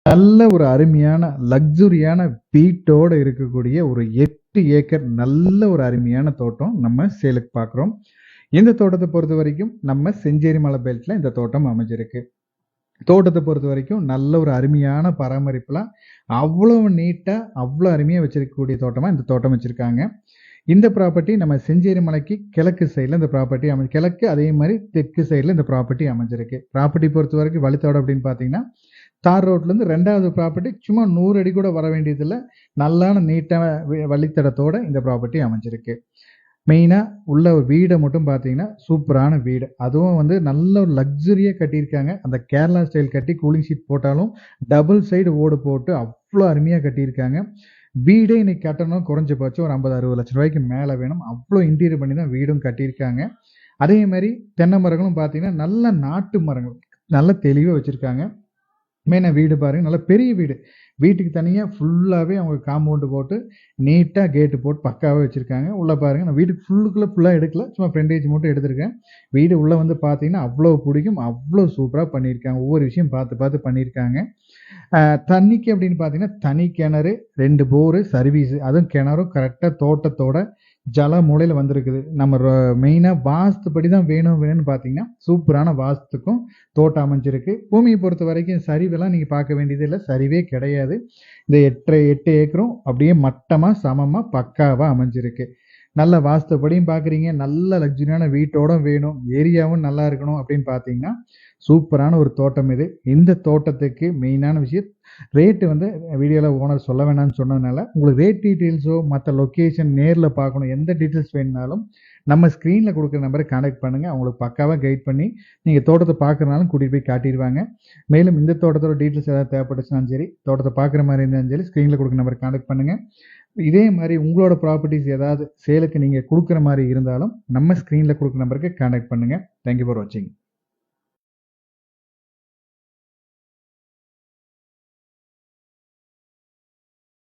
நல்ல ஒரு அருமையான லக்ஸூரியான வீட்டோட இருக்கக்கூடிய ஒரு 8 ஏக்கர் நல்ல ஒரு அருமையான தோட்டம் நம்ம சேலுக்கு பார்க்குறோம். இந்த தோட்டத்த பொறுத்தவரைக்கும் நம்ம செஞ்சேரி மலை பெல்ட்ல இந்த தோட்டம் அமைஞ்சிருக்கு. தோட்டத்த பொறுத்தவரைக்கும் நல்ல ஒரு அருமையான பராமரிப்புலாம் அவ்வளவு நீட்டா, அவ்வளோ அருமையா வச்சிருக்கக்கூடிய தோட்டமா இந்த தோட்டம் வச்சிருக்காங்க. இந்த ப்ராப்பர்ட்டி நம்ம செஞ்சேரி மலைக்கு கிழக்கு சைடுல இந்த ப்ராப்பர்ட்டி கிழக்கு அதே மாரி தெற்கு சைடுல இந்த ப்ராப்பர்ட்டி அமைஞ்சிருக்கு. ப்ராப்பர்ட்டி பொறுத்தவரைக்கும் வழித்தடம் அப்படின்னு பார்த்தீங்கன்னா, தார் ரோட்லேருந்து 2வது ப்ராப்பர்ட்டி சும்மா 100 அடி கூட வர வேண்டியதில்ல. நல்லான நீட்டான வழித்தடத்தோட இந்த ப்ராப்பர்ட்டி அமைஞ்சிருக்கு. மெயினா உள்ள ஒரு வீட மட்டும் பார்த்தீங்கன்னா, சூப்பரான வீடு. அதுவும் நல்ல ஒரு லக்ஸூரியா கட்டியிருக்காங்க. அந்த கேரளா ஸ்டைல் கட்டி கூலிங் ஷீட் போட்டாலும், டபுள் சைடு ஓடு போட்டு அவ்ளோ அருமையா கட்டியிருக்காங்க. வீடே இன்னைக்கு கட்டணும் குறைஞ்சபட்சம் ஒரு 50, 60 லட்ச ரூபாய்க்கு மேல வேணும். அவ்ளோ இன்டீரியர் பண்ணி தான் வீடும் கட்டியிருக்காங்க. அதே மாரி தென்னை மரங்களும் பார்த்தீங்கன்னா, நல்ல நாட்டு மரங்கள். நல்ல தெளிவா வச்சிருக்காங்க. மெயினா வீடு பாருங்க. நல்ல பெரிய வீடு. வீட்டுக்கு தனியா ஃபுல்லாவே அவங்க காம்பவுண்ட் போட்டு, நீட்டா கேட் போட்டு பக்காவா வச்சிருக்காங்க. உள்ள பாருங்க. நான் வீட்டுக்கு ஃபுல்லா எடுக்கல. சும்மா ஃப்ரண்டேஜ் மட்டும் எடுத்திருக்கேன். வீடு உள்ள பார்த்தீங்கன்னா, அவ்ளோ புடிக்கும். அவ்ளோ சூப்பரா பண்ணியிருக்காங்க. ஒவ்வொரு விஷயம் பார்த்து பார்த்து பண்ணியிருக்காங்க. அ தண்ணிக்கு அப்படின்னு பார்த்தீங்கன்னா, தனி கிணறு, 2 போரு, சர்வீஸ். அதுவும் கிணறும் கரெக்ட்டா தோட்டத்தோட ஜல மூலையில வந்திருக்குது. நம்ம மெயினா வாஸ்துப்படி தான் வேணும்னு பார்த்தீங்கன்னா, சூப்பரான வாஸ்துக்கும் தோட்டம் அமைஞ்சிருக்கு. பூமியை பொறுத்தவரைக்கும் சரிவெல்லாம் நீங்க பார்க்க வேண்டியது இல்ல. சரிவே கிடையாது. இந்த 8 ஏக்கரும் அப்படியே மட்டமா, சமமா, பக்காவா அமைஞ்சிருக்கு. நல்ல வாஸ்துப்படியும் பார்க்குறீங்க. நல்ல லக்ஸூரியான வீட்டோட வேணும். ஏரியாவும் நல்லா இருக்கணும் அப்படின்னு பார்த்தீங்கன்னா, சூப்பரான ஒரு தோட்டம் இது. இந்த தோட்டத்துக்கு மெயினான விஷயம் ரேட் வீடியோல ஓனர் சொல்ல வேணாம்னு சொன்னதுனால, உங்களுக்கு ரேட் டீட்டெயில்ஸோ, மத்த லொகேஷன் நேர்ல பார்க்கணும் எந்த டீட்டெயில்ஸ் வேணும்னாலும், நம்ம ஸ்க்ரீன்ல குடுக்குற நம்பருக்கு கான்டாக்ட் பண்ணுங்க. அவங்களுக்கு பக்காவா கைட் பண்ணி, நீங்க தோட்டத்த பார்க்கறனாலும் கூட்டிட்டு போய் காட்டிருவாங்க. மேலும் இந்த தோட்டத்தோட டீட்டெயில்ஸ் ஏதாவது தேவைப்பட்டுச்சுனாலும் சரி, தோட்டத்த பார்க்குற மாரி இருந்தாலும் சரி, ஸ்க்ரீன்ல குடுக்குற நம்பருக்கு கான்டாக்ட் பண்ணுங்க. இதே மாரி உங்களோட ப்ராப்பர்ட்டீஸ் ஏதாவது சேலுக்கு நீங்க குடுக்குற மாரி இருந்தாலும், நம்ம ஸ்க்ரீன்ல குடுக்குற நம்பருக்கு கான்டாக்ட் பண்ணுங்க. தேங்க் யூ ஃபார் வாட்சிங்.